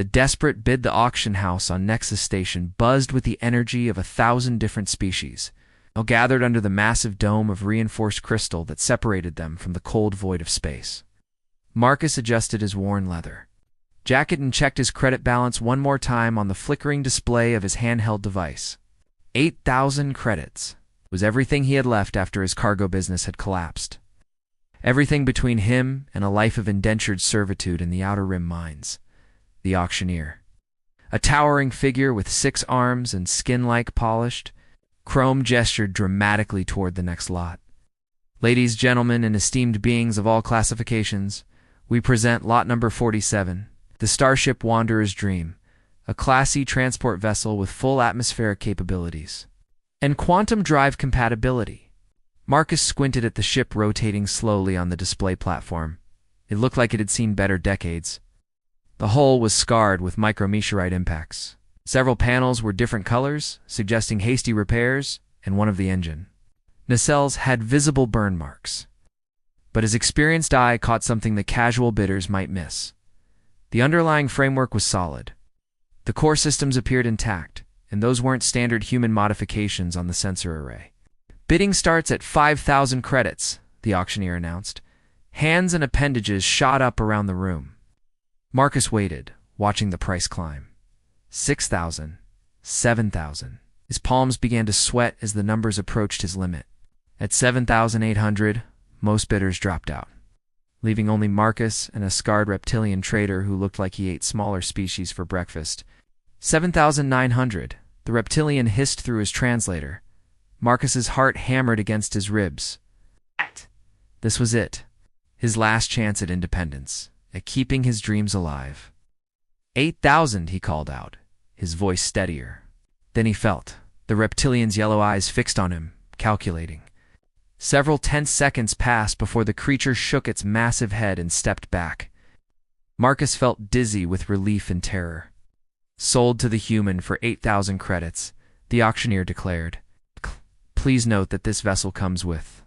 The desperate bid the auction house on Nexus Station buzzed with the energy of 1,000 different species, all gathered under the massive dome of reinforced crystal that separated them from the cold void of space. Marcus adjusted his worn leather jacket and checked his credit balance one more time on the flickering display of his handheld device. 8,000 credits was everything he had left after his cargo business had collapsed. Everything between him and a life of indentured servitude in the Outer Rim mines. The auctioneer. A towering figure with 6 arms and skin-like polished, Chrome gestured dramatically toward the next lot. Ladies, gentlemen, and esteemed beings of all classifications, we present lot number 47, the Starship Wanderer's Dream, a classy transport vessel with full atmospheric capabilities and quantum drive compatibility. Marcus squinted at the ship rotating slowly on the display platform. It looked like it had seen better decades. The hull was scarred with micrometeorite impacts. Several panels were different colors, suggesting hasty repairs, and one of the engine nacelles had visible burn marks. But his experienced eye caught something that casual bidders might miss. The underlying framework was solid. The core systems appeared intact, and those weren't standard human modifications on the sensor array. Bidding starts at 5,000 credits, the auctioneer announced. Hands and appendages shot up around the room. Marcus waited, watching the price climb. 6,000, 7,000. His palms began to sweat as the numbers approached his limit. At 7,800, most bidders dropped out, leaving only Marcus and a scarred reptilian trader who looked like he ate smaller species for breakfast. 7,900. The reptilian hissed through his translator. Marcus's heart hammered against his ribs. This was it. His last chance at independence, at keeping his dreams alive. 8,000, he called out, his voice steadier. Then he felt the reptilian's yellow eyes fixed on him, calculating. Several tense seconds passed before the creature shook its massive head and stepped back. Marcus felt dizzy with relief and terror. Sold to the human for 8,000 credits, the auctioneer declared. Please note that this vessel comes with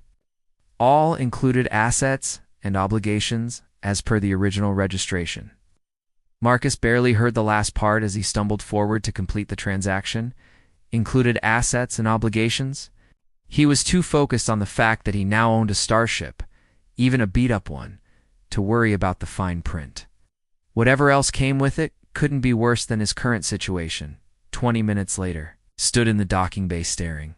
all included assets and obligations as per the original registration. Marcus barely heard the last part as he stumbled forward to complete the transaction. Included assets and obligations? He was too focused on the fact that he now owned a starship, even a beat-up one, to worry about the fine print. Whatever else came with it couldn't be worse than his current situation. 20 minutes later, stood in the docking bay staring.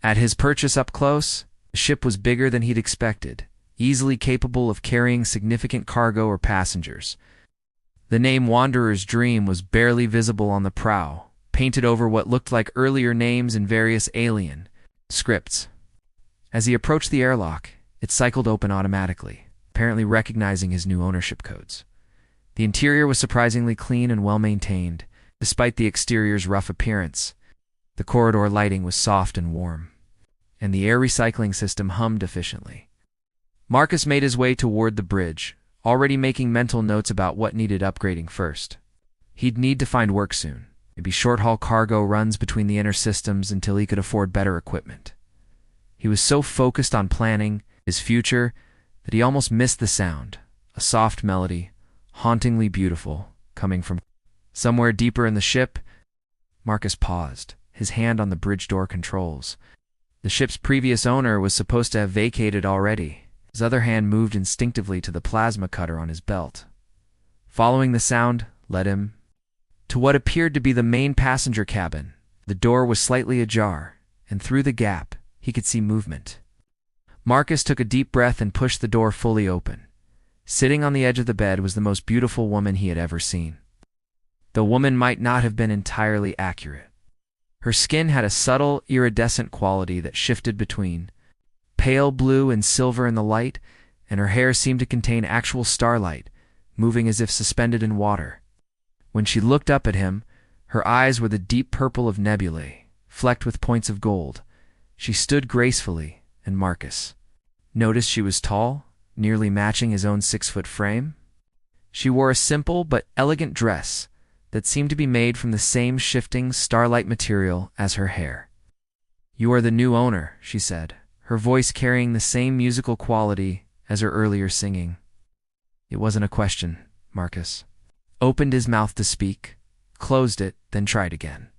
At his purchase up close, the ship was bigger than he'd expected, easily capable of carrying significant cargo or passengers. The name Wanderer's Dream was barely visible on the prow, painted over what looked like earlier names in various alien scripts. As he approached the airlock, it cycled open automatically, apparently recognizing his new ownership codes. The interior was surprisingly clean and well-maintained, despite the exterior's rough appearance. The corridor lighting was soft and warm, and the air recycling system hummed efficiently. Marcus made his way toward the bridge, already making mental notes about what needed upgrading first. He'd need to find work soon, maybe short-haul cargo runs between the inner systems until he could afford better equipment. He was so focused on planning his future that he almost missed the sound, a soft melody, hauntingly beautiful, coming from somewhere deeper in the ship. Marcus paused, his hand on the bridge door controls. The ship's previous owner was supposed to have vacated already. His other hand moved instinctively to the plasma cutter on his belt. Following the sound led him to what appeared to be the main passenger cabin. The door was slightly ajar, and through the gap, he could see movement. Marcus took a deep breath and pushed the door fully open. Sitting on the edge of the bed was the most beautiful woman he had ever seen. The woman might not have been entirely accurate. Her skin had a subtle, iridescent quality that shifted between pale blue and silver in the light, and her hair seemed to contain actual starlight, moving as if suspended in water. When she looked up at him, her eyes were the deep purple of nebulae, flecked with points of gold. She stood gracefully, and Marcus noticed she was tall, nearly matching his own 6-foot frame. She wore a simple but elegant dress that seemed to be made from the same shifting starlight material as her hair. "You are the new owner," she said, her voice carrying the same musical quality as her earlier singing. It wasn't a question, Marcus. opened his mouth to speak, closed it, then tried again.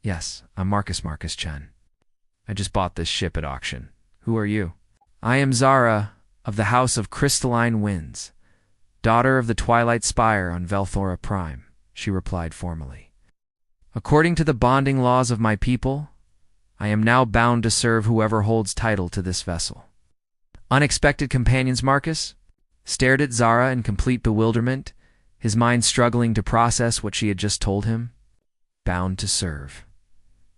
Yes, I'm Marcus Chen. I just bought this ship at auction. Who are you? I am Zara, of the House of Crystalline Winds, daughter of the Twilight Spire on Velthora Prime, she replied formally. According to the bonding laws of my people, I am now bound to serve whoever holds title to this vessel. Unexpected companions Marcus stared at Zara in complete bewilderment, his mind struggling to process what she had just told him. Bound to serve.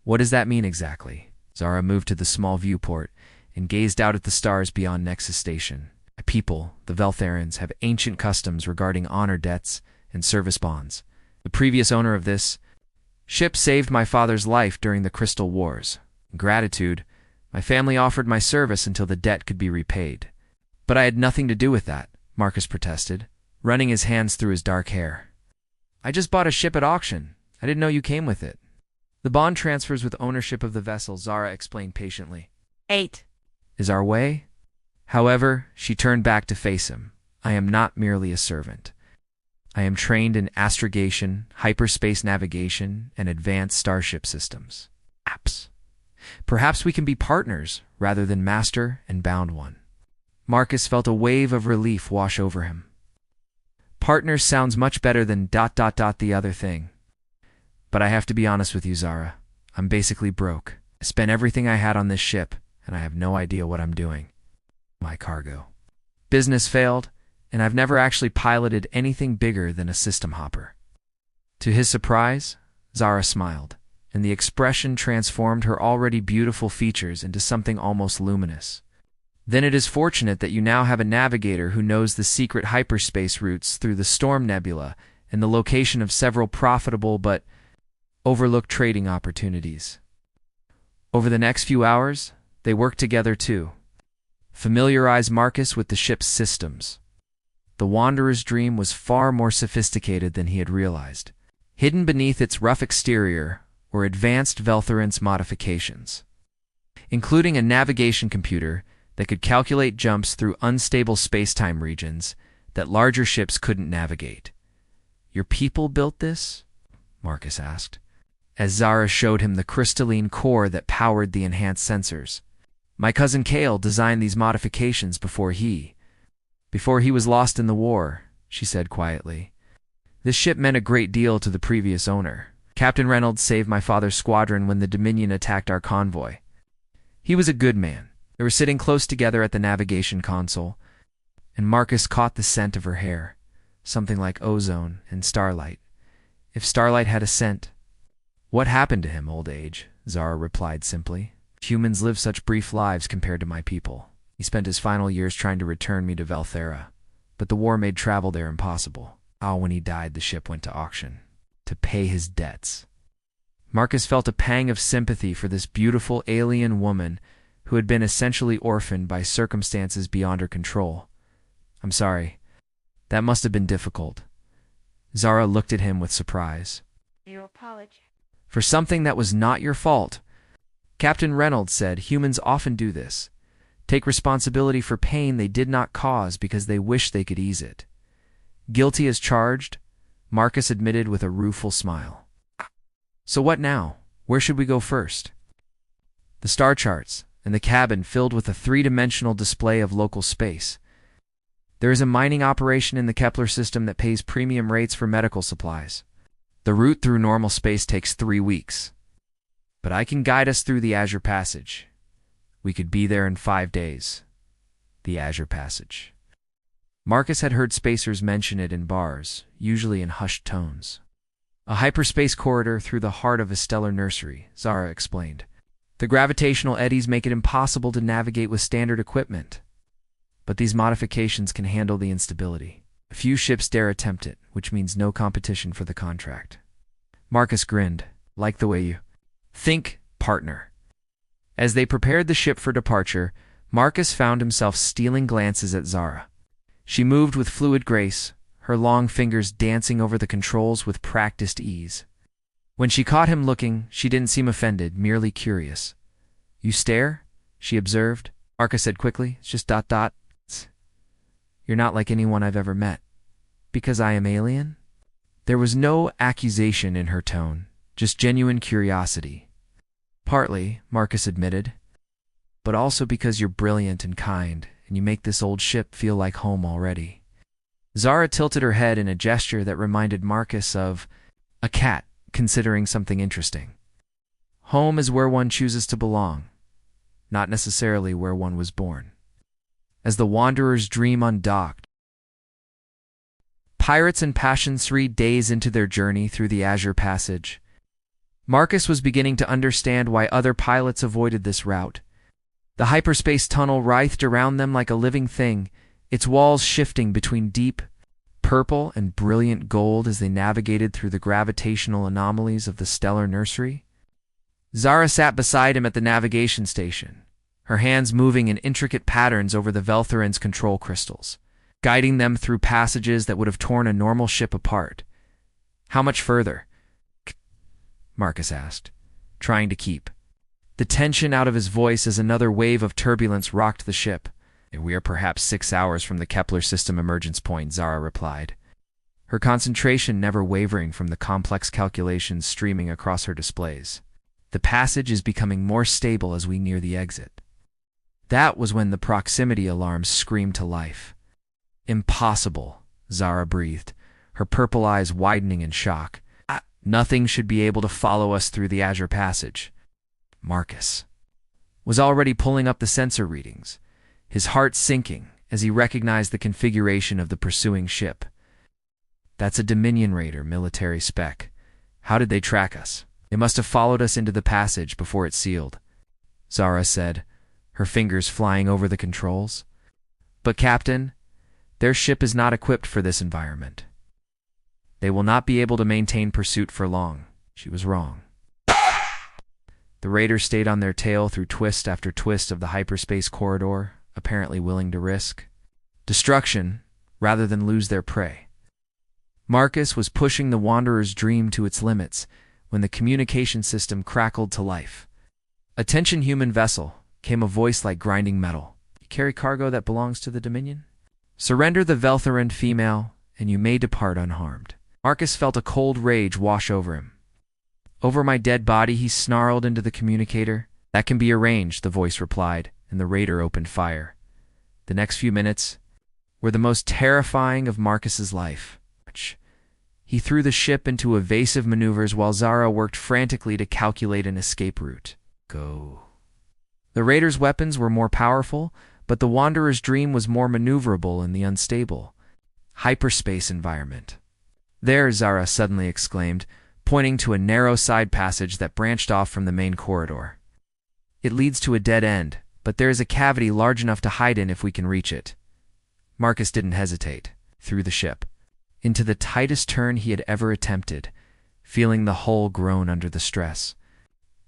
What does that mean exactly? Zara moved to the small viewport and gazed out at the stars beyond Nexus Station. My people, the Veltharans, have ancient customs regarding honor debts and service bonds. The previous owner of this ship saved my father's life during the Crystal Wars. In gratitude, my family offered my service until the debt could be repaid. But I had nothing to do with that, Marcus protested, running his hands through his dark hair. I just bought a ship at auction. I didn't know you came with it. The bond transfers with ownership of the vessel, Zara explained patiently. 8 is our way? However, she turned back to face him. I am not merely a servant. I am trained in astrogation, hyperspace navigation, and advanced starship systems. Apps. Perhaps we can be partners rather than master and bound one. Marcus felt a wave of relief wash over him. Partners sounds much better than ... the other thing. But I have to be honest with you, Zara. I'm basically broke. I spent everything I had on this ship, and I have no idea what I'm doing. My cargo. Business failed, and I've never actually piloted anything bigger than a system hopper. To his surprise, Zara smiled, and the expression transformed her already beautiful features into something almost luminous. Then it is fortunate that you now have a navigator who knows the secret hyperspace routes through the Storm Nebula and the location of several profitable but overlooked trading opportunities. Over the next few hours, they worked together to familiarize Marcus with the ship's systems. The Wanderer's dream was far more sophisticated than he had realized. Hidden beneath its rough exterior were advanced Veltharance modifications, including a navigation computer that could calculate jumps through unstable space-time regions that larger ships couldn't navigate. Your people built this? Marcus asked, as Zara showed him the crystalline core that powered the enhanced sensors. My cousin Kale designed these modifications before he was lost in the war, she said quietly. This ship meant a great deal to the previous owner. Captain Reynolds saved my father's squadron when the Dominion attacked our convoy. He was a good man. They were sitting close together at the navigation console, and Marcus caught the scent of her hair, something like ozone and starlight. If starlight had a scent. What happened to him, old age? Zara replied simply. Humans live such brief lives compared to my people. He spent his final years trying to return me to Velthera, but the war made travel there impossible. When he died, the ship went to auction to pay his debts. Marcus felt a pang of sympathy for this beautiful alien woman who had been essentially orphaned by circumstances beyond her control. I'm sorry. That must have been difficult. Zara looked at him with surprise. You apologize. For something that was not your fault. Captain Reynolds said humans often do this. Take responsibility for pain they did not cause because they wish they could ease it. Guilty as charged, Marcus admitted with a rueful smile. So what now? Where should we go first? The star charts and the cabin filled with a three-dimensional display of local space. There is a mining operation in the Kepler system that pays premium rates for medical supplies. The route through normal space takes 3 weeks. But I can guide us through the Azure Passage. We could be there in 5 days. The Azure Passage. Marcus had heard spacers mention it in bars, usually in hushed tones. A hyperspace corridor through the heart of a stellar nursery, Zara explained. The gravitational eddies make it impossible to navigate with standard equipment. But these modifications can handle the instability. A few ships dare attempt it, which means no competition for the contract. Marcus grinned. Like the way you think, partner. As they prepared the ship for departure, Marcus found himself stealing glances at Zara. She moved with fluid grace, her long fingers dancing over the controls with practiced ease. When she caught him looking, she didn't seem offended, merely curious. You stare? She observed. Marcus said quickly, It's just ... You're not like anyone I've ever met. Because I am alien? There was no accusation in her tone, just genuine curiosity. Partly, Marcus admitted, but also because you're brilliant and kind, and you make this old ship feel like home already. Zara tilted her head in a gesture that reminded Marcus of a cat considering something interesting. Home is where one chooses to belong, not necessarily where one was born. As the Wanderer's dream undocked, pirates and passions 3 days into their journey through the Azure Passage, Marcus was beginning to understand why other pilots avoided this route. The hyperspace tunnel writhed around them like a living thing, its walls shifting between deep purple and brilliant gold as they navigated through the gravitational anomalies of the stellar nursery. Zara sat beside him at the navigation station, her hands moving in intricate patterns over the Veltheran's control crystals, guiding them through passages that would have torn a normal ship apart. "How much further?" Marcus asked, trying to keep the tension out of his voice as another wave of turbulence rocked the ship. "We are perhaps 6 hours from the Kepler system emergence point," Zara replied, her concentration never wavering from the complex calculations streaming across her displays. "The passage is becoming more stable as we near the exit." That was when the proximity alarms screamed to life. "Impossible," Zara breathed, her purple eyes widening in shock. "Nothing should be able to follow us through the Azure Passage." Marcus was already pulling up the sensor readings, his heart sinking as he recognized the configuration of the pursuing ship. "That's a Dominion Raider military spec. How did they track us? They must have followed us into the passage before it sealed," Zara said, her fingers flying over the controls. "But Captain, their ship is not equipped for this environment. They will not be able to maintain pursuit for long." She was wrong. The Raiders stayed on their tail through twist after twist of the hyperspace corridor, apparently willing to risk destruction rather than lose their prey. Marcus was pushing the Wanderer's dream to its limits when the communication system crackled to life. "Attention, human vessel," came a voice like grinding metal. "You carry cargo that belongs to the Dominion? Surrender the Veltheran female, and you may depart unharmed." Marcus felt a cold rage wash over him. "Over my dead body," he snarled into the communicator. "That can be arranged," the voice replied, and the Raider opened fire. The next few minutes were the most terrifying of Marcus's life. He threw the ship into evasive maneuvers while Zara worked frantically to calculate an escape route. Go. The Raider's weapons were more powerful, but the Wanderer's dream was more maneuverable in the unstable hyperspace environment. "There," Zara suddenly exclaimed, pointing to a narrow side passage that branched off from the main corridor. "It leads to a dead end, but there is a cavity large enough to hide in if we can reach it." Marcus didn't hesitate. Through the ship, into the tightest turn he had ever attempted, feeling the hull groan under the stress.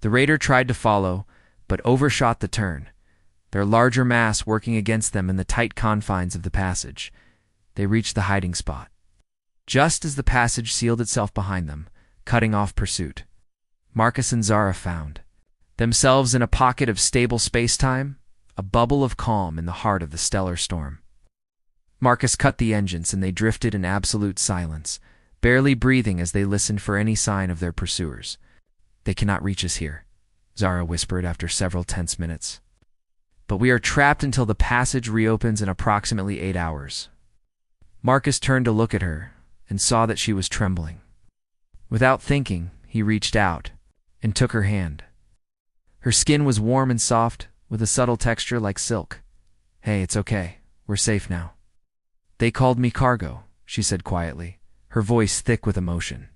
The Raider tried to follow, but overshot the turn, their larger mass working against them in the tight confines of the passage. They reached the hiding spot just as the passage sealed itself behind them, cutting off pursuit. Marcus and Zara found themselves in a pocket of stable space-time, a bubble of calm in the heart of the stellar storm. Marcus cut the engines and they drifted in absolute silence, barely breathing as they listened for any sign of their pursuers. "They cannot reach us here," Zara whispered after several tense minutes. "But we are trapped until the passage reopens in approximately 8 hours. Marcus turned to look at her and saw that she was trembling. Without thinking, he reached out and took her hand. Her skin was warm and soft, with a subtle texture like silk. "Hey, it's okay. We're safe now." "They called me cargo," she said quietly, her voice thick with emotion.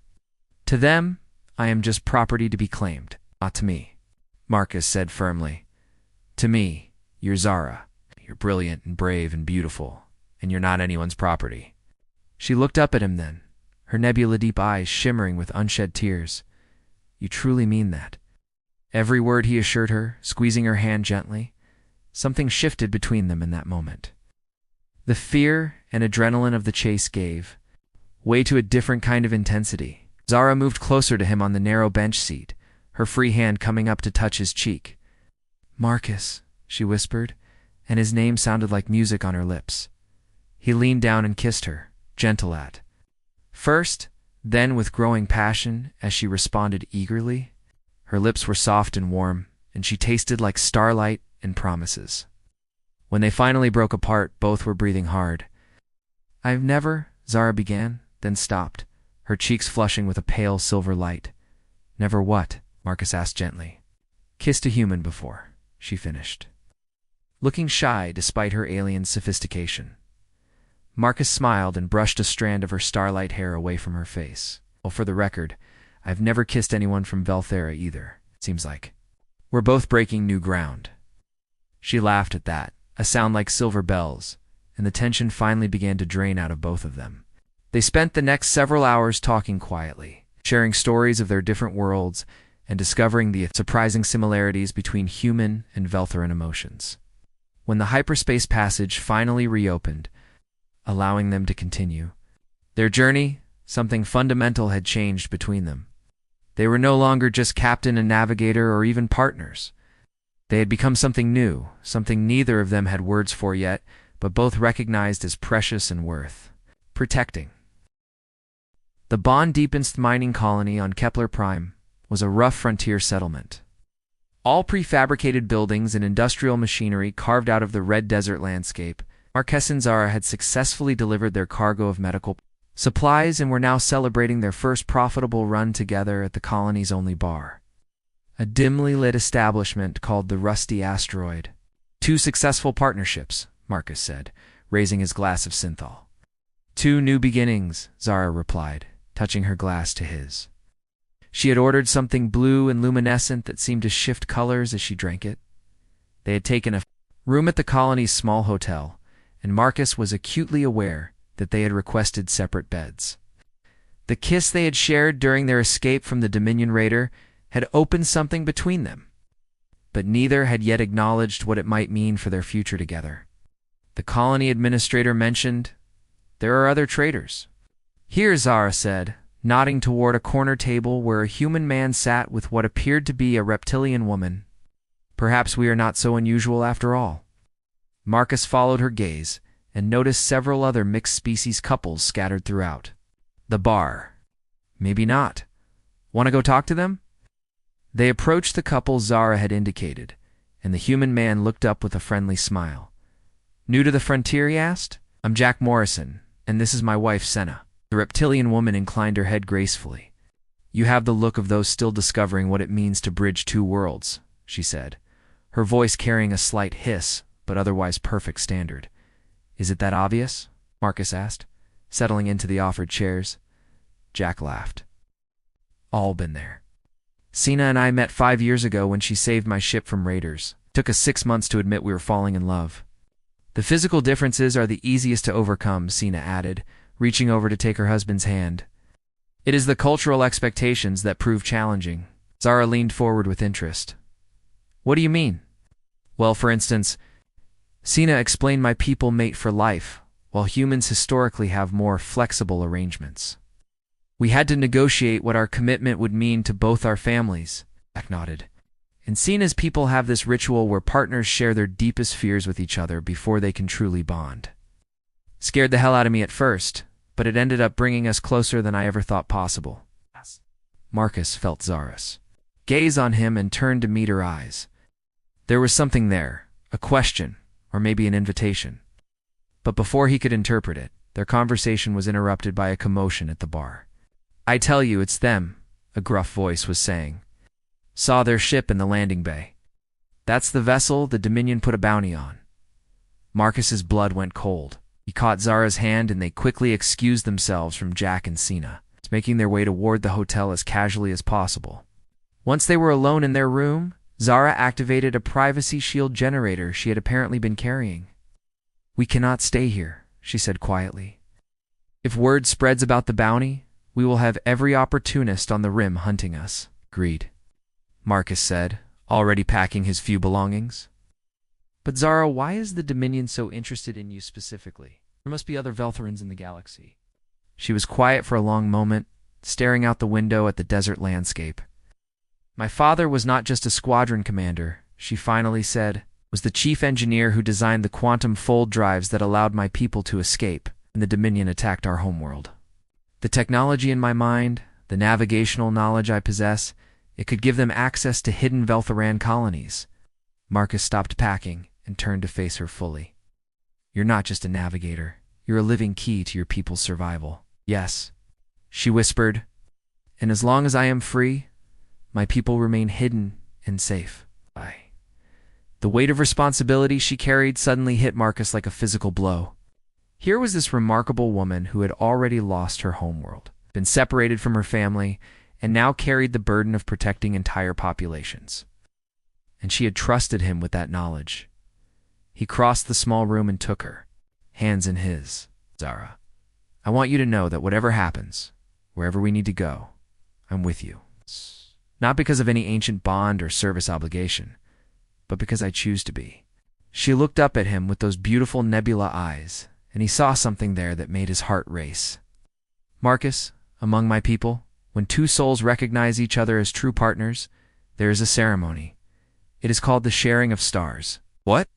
"To them, I am just property to be claimed, not to me," Marcus said firmly. "To me, you're Zara. You're brilliant and brave and beautiful, and you're not anyone's property." She looked up at him then, her nebula-deep eyes shimmering with unshed tears. "You truly mean that?" Every word he assured her, squeezing her hand gently. Something shifted between them in that moment. The fear and adrenaline of the chase gave way to a different kind of intensity. Zara moved closer to him on the narrow bench seat, her free hand coming up to touch his cheek. "Marcus," she whispered, and his name sounded like music on her lips. He leaned down and kissed her, gentle at first, then with growing passion as she responded eagerly. Her lips were soft and warm, and she tasted like starlight and promises. When they finally broke apart, both were breathing hard. "I've never," Zara began, then stopped, her cheeks flushing with a pale silver light. "Never what?" Marcus asked gently. "Kissed a human before," she finished, looking shy despite her alien sophistication. Marcus smiled and brushed a strand of her starlight hair away from her face. "Well, for the record, I've never kissed anyone from Velthera either, it seems like. We're both breaking new ground." She laughed at that, a sound like silver bells, and the tension finally began to drain out of both of them. They spent the next several hours talking quietly, sharing stories of their different worlds and discovering the surprising similarities between human and Veltheran emotions. When the hyperspace passage finally reopened, allowing them to continue their journey, something fundamental had changed between them. They were no longer just captain and navigator or even partners. They had become something new, something neither of them had words for yet, but both recognized as precious and worth protecting. The Bond-Deepest mining colony on Kepler Prime was a rough frontier settlement. All prefabricated buildings and industrial machinery carved out of the red desert landscape. Marquez and Zara had successfully delivered their cargo of medical supplies and were now celebrating their first profitable run together at the colony's only bar, a dimly lit establishment called the Rusty Asteroid. "Two successful partnerships," Marcus said, raising his glass of synthol. "Two new beginnings," Zara replied, touching her glass to his. She had ordered something blue and luminescent that seemed to shift colors as she drank it. They had taken a room at the colony's small hotel, and Marcus was acutely aware that they had requested separate beds. The kiss they had shared during their escape from the Dominion raider had opened something between them, but neither had yet acknowledged what it might mean for their future together. The colony administrator mentioned, "There are other traders." "Here," Zara said, nodding toward a corner table where a human man sat with what appeared to be a reptilian woman. "Perhaps we are not so unusual after all." Marcus followed her gaze and noticed several other mixed-species couples scattered throughout the bar. "Maybe not. Want to go talk to them?" They approached the couple Zara had indicated, and the human man looked up with a friendly smile. "New to the frontier?" he asked. "I'm Jack Morrison, and this is my wife, Senna." The reptilian woman inclined her head gracefully. "You have the look of those still discovering what it means to bridge two worlds," she said, her voice carrying a slight hiss, but otherwise perfect standard. "Is it that obvious?" Marcus asked, settling into the offered chairs. Jack laughed. "All been there. Sina and I met 5 years ago when she saved my ship from raiders. It took us 6 months to admit we were falling in love." "The physical differences are the easiest to overcome," Sina added, reaching over to take her husband's hand. "It is the cultural expectations that prove challenging." Zara leaned forward with interest. "What do you mean?" "Well, for instance, Sina explained my people mate for life, while humans historically have more flexible arrangements. We had to negotiate what our commitment would mean to both our families," Jack nodded. "And Sina's people have this ritual where partners share their deepest fears with each other before they can truly bond. Scared the hell out of me at first, but it ended up bringing us closer than I ever thought possible." Marcus felt Zara's gaze on him and turned to meet her eyes. There was something there, a question, or maybe an invitation. But before he could interpret it, their conversation was interrupted by a commotion at the bar. "I tell you, it's them," a gruff voice was saying. "Saw their ship in the landing bay. That's the vessel the Dominion put a bounty on." Marcus's blood went cold. He caught Zara's hand and they quickly excused themselves from Jack and Sina, making their way toward the hotel as casually as possible. Once they were alone in their room, Zara activated a privacy shield generator she had apparently been carrying. "We cannot stay here," she said quietly. "If word spreads about the bounty, we will have every opportunist on the rim hunting us." "Agreed," Marcus said, already packing his few belongings. "But Zara, why is the Dominion so interested in you specifically? There must be other Veltherans in the galaxy." She was quiet for a long moment, staring out the window at the desert landscape. "My father was not just a squadron commander," she finally said, "was the chief engineer who designed the quantum fold drives that allowed my people to escape. and the Dominion attacked our homeworld. The technology in my mind, the navigational knowledge I possess, it could give them access to hidden Veltharan colonies. Marcus stopped packing and turned to face her fully. You're not just a navigator. You're a living key to your people's survival. Yes, she whispered, and as long as I am free, my people remain hidden and safe. The weight of responsibility she carried suddenly hit Marcus like a physical blow. Here was this remarkable woman who had already lost her homeworld, been separated from her family, and now carried the burden of protecting entire populations. And she had trusted him with that knowledge. He crossed the small room and took her, hands in his. Zara, I want you to know that whatever happens, wherever we need to go, I'm with you. Not because of any ancient bond or service obligation, but because I choose to be. She looked up at him with those beautiful nebula eyes, and he saw something there that made his heart race. Marcus, among my people, when two souls recognize each other as true partners, there is a ceremony. It is called the sharing of stars. What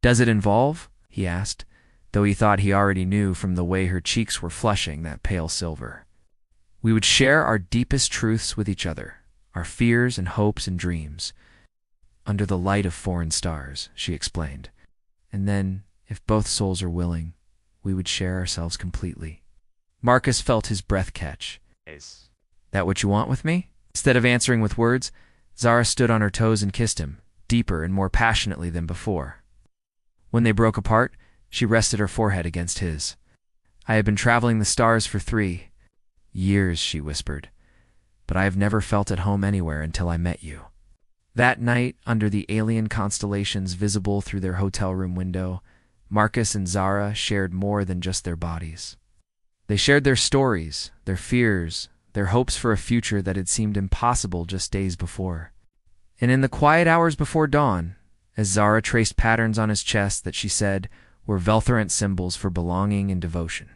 does it involve? He asked, though he thought he already knew from the way her cheeks were flushing that pale silver. We would share our deepest truths with each other, our fears and hopes and dreams, under the light of foreign stars, she explained. And then, if both souls are willing, we would share ourselves completely. Marcus felt his breath catch. Is that what you want with me? Instead of answering with words, Zara stood on her toes and kissed him, deeper and more passionately than before. When they broke apart, she rested her forehead against his. I have been traveling the stars for 3 years, she whispered, but I have never felt at home anywhere until I met you. That night, under the alien constellations visible through their hotel room window, Marcus and Zara shared more than just their bodies. They shared their stories, their fears, their hopes for a future that had seemed impossible just days before. And in the quiet hours before dawn, as Zara traced patterns on his chest that she said were Veltharan symbols for belonging and devotion,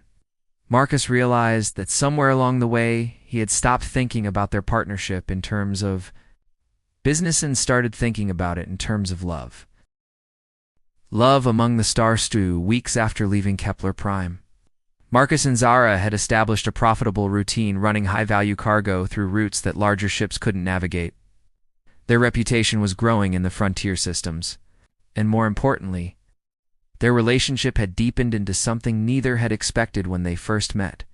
Marcus realized that somewhere along the way he had stopped thinking about their partnership in terms of business and started thinking about it in terms of love. Love among the star stew weeks after leaving Kepler Prime. Marcus and Zara had established a profitable routine running high-value cargo through routes that larger ships couldn't navigate. Their reputation was growing in the frontier systems, and more importantly, their relationship had deepened into something neither had expected when they first met.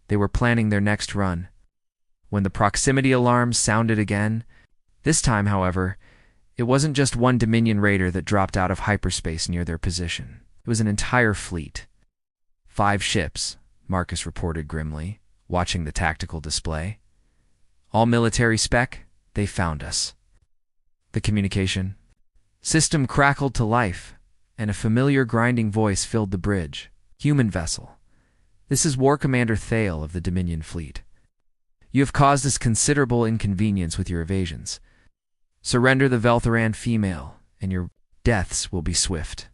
They were planning their next run. When the proximity alarms sounded again, this time, however, it wasn't just one Dominion raider that dropped out of hyperspace near their position. It was an entire fleet. 5 ships, Marcus reported grimly, watching the tactical display. All military spec, they found us. The communication system crackled to life, and a familiar grinding voice filled the bridge. Human vessel. This is War Commander Thale of the Dominion fleet. You have caused us considerable inconvenience with your evasions. Surrender the Veltharan female, and your deaths will be swift.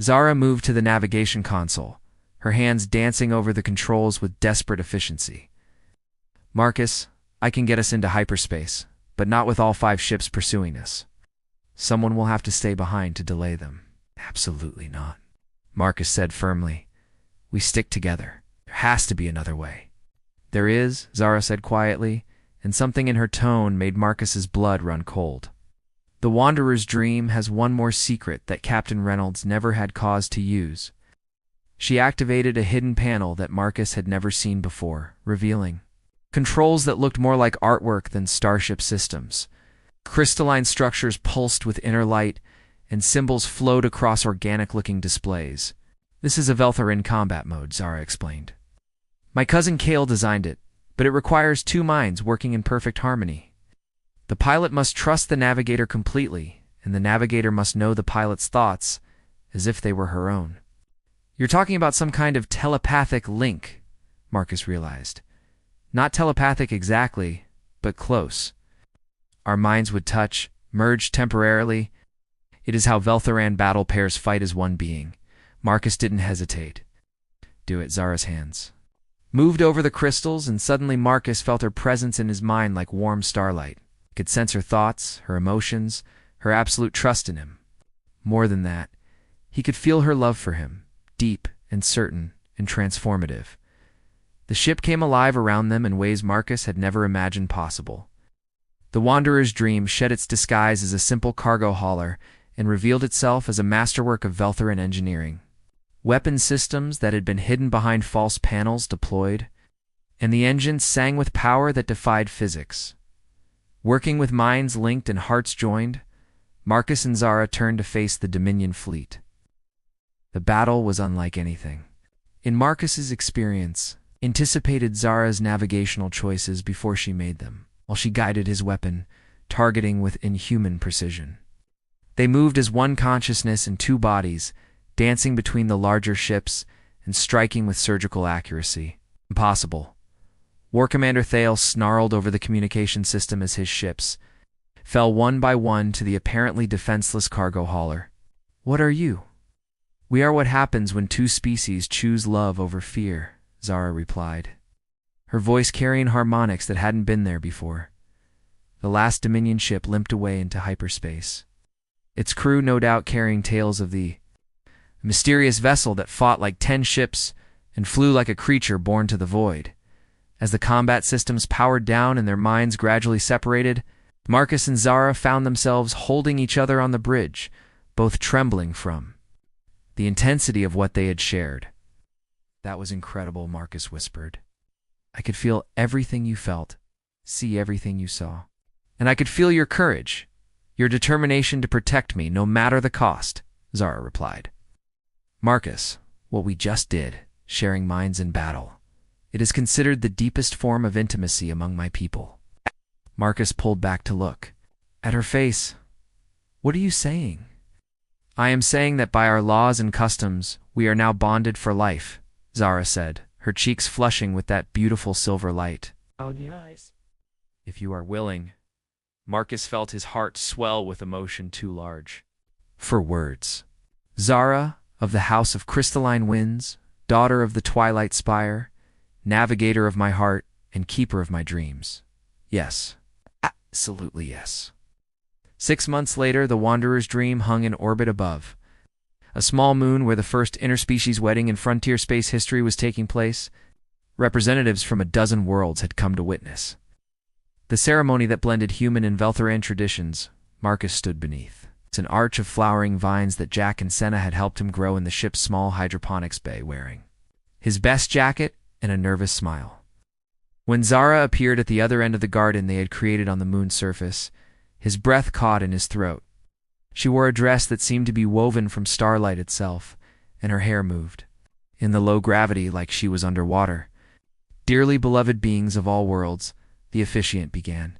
Zara moved to the navigation console, her hands dancing over the controls with desperate efficiency. Marcus, I can get us into hyperspace, but not with all 5 ships pursuing us. Someone will have to stay behind to delay them. Absolutely not, Marcus said firmly. We stick together. There has to be another way. There is, Zara said quietly, and something in her tone made Marcus's blood run cold. The Wanderer's dream has one more secret that Captain Reynolds never had cause to use. She activated a hidden panel that Marcus had never seen before, revealing controls that looked more like artwork than starship systems. Crystalline structures pulsed with inner light, and symbols flowed across organic-looking displays. This is a Veltharan combat mode, Zara explained. My cousin Kale designed it, but it requires 2 minds working in perfect harmony. The pilot must trust the navigator completely, and the navigator must know the pilot's thoughts as if they were her own. You're talking about some kind of telepathic link, Marcus realized. Not telepathic exactly, but close. Our minds would touch, merge temporarily. It is how Veltharan battle pairs fight as one being. Marcus didn't hesitate. Do it, Zara's hands moved over the crystals, and suddenly Marcus felt her presence in his mind like warm starlight. He could sense her thoughts, her emotions, her absolute trust in him. More than that, he could feel her love for him, deep and certain and transformative. The ship came alive around them in ways Marcus had never imagined possible. The Wanderer's dream shed its disguise as a simple cargo hauler and revealed itself as a masterwork of Veltheran engineering. Weapon systems that had been hidden behind false panels deployed, and the engines sang with power that defied physics. Working with minds linked and hearts joined, Marcus and Zara turned to face the Dominion fleet. The battle was unlike anything. In Marcus's experience, anticipated Zara's navigational choices before she made them, while she guided his weapon, targeting with inhuman precision. They moved as one consciousness in two bodies, dancing between the larger ships and striking with surgical accuracy. Impossible. War Commander Thales snarled over the communication system as his ships fell one by one to the apparently defenseless cargo hauler. "What are you?" "We are what happens when two species choose love over fear," Zara replied, her voice carrying harmonics that hadn't been there before. The last Dominion ship limped away into hyperspace, its crew no doubt carrying tales of the mysterious vessel that fought like 10 ships and flew like a creature born to the void. As the combat systems powered down and their minds gradually separated, Marcus and Zara found themselves holding each other on the bridge, both trembling from the intensity of what they had shared. "That was incredible," Marcus whispered. "I could feel everything you felt, see everything you saw. And I could feel your courage, your determination to protect me no matter the cost," Zara replied. "Marcus, what we just did, sharing minds in battle, it is considered the deepest form of intimacy among my people." Marcus pulled back to look at her face. "What are you saying?" "I am saying that by our laws and customs, we are now bonded for life," Zara said, her cheeks flushing with that beautiful silver light. "Oh, nice." "If you are willing." Marcus felt his heart swell with emotion too large for words. Zara, of the House of Crystalline Winds, daughter of the Twilight Spire, navigator of my heart and keeper of my dreams. Yes, absolutely yes. 6 months later, the Wanderer's dream hung in orbit above a small moon where the first interspecies wedding in frontier space history was taking place. Representatives from a dozen worlds had come to witness the ceremony that blended human and Veltheran traditions. Marcus stood beneath. It's an arch of flowering vines that Jack and Senna had helped him grow in the ship's small hydroponics bay, wearing his best jacket and a nervous smile. When Zara appeared at the other end of the garden they had created on the moon's surface, his breath caught in his throat. She wore a dress that seemed to be woven from starlight itself, and her hair moved in the low gravity like she was underwater. "Dearly beloved beings of all worlds," the officiant began,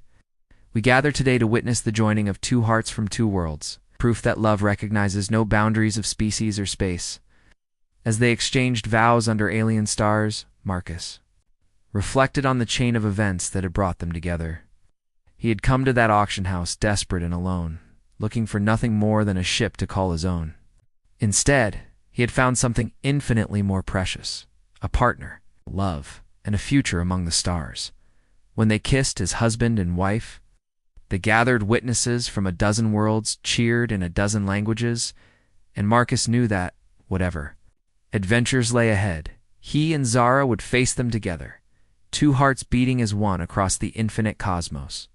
"we gather today to witness the joining of two hearts from two worlds, proof that love recognizes no boundaries of species or space." As they exchanged vows under alien stars, Marcus reflected on the chain of events that had brought them together. He had come to that auction house desperate and alone, looking for nothing more than a ship to call his own. Instead, he had found something infinitely more precious, a partner, love, and a future among the stars. When they kissed as husband and wife, the gathered witnesses from a dozen worlds cheered in a dozen languages, and Marcus knew that, whatever adventures lay ahead, he and Zara would face them together, two hearts beating as one across the infinite cosmos.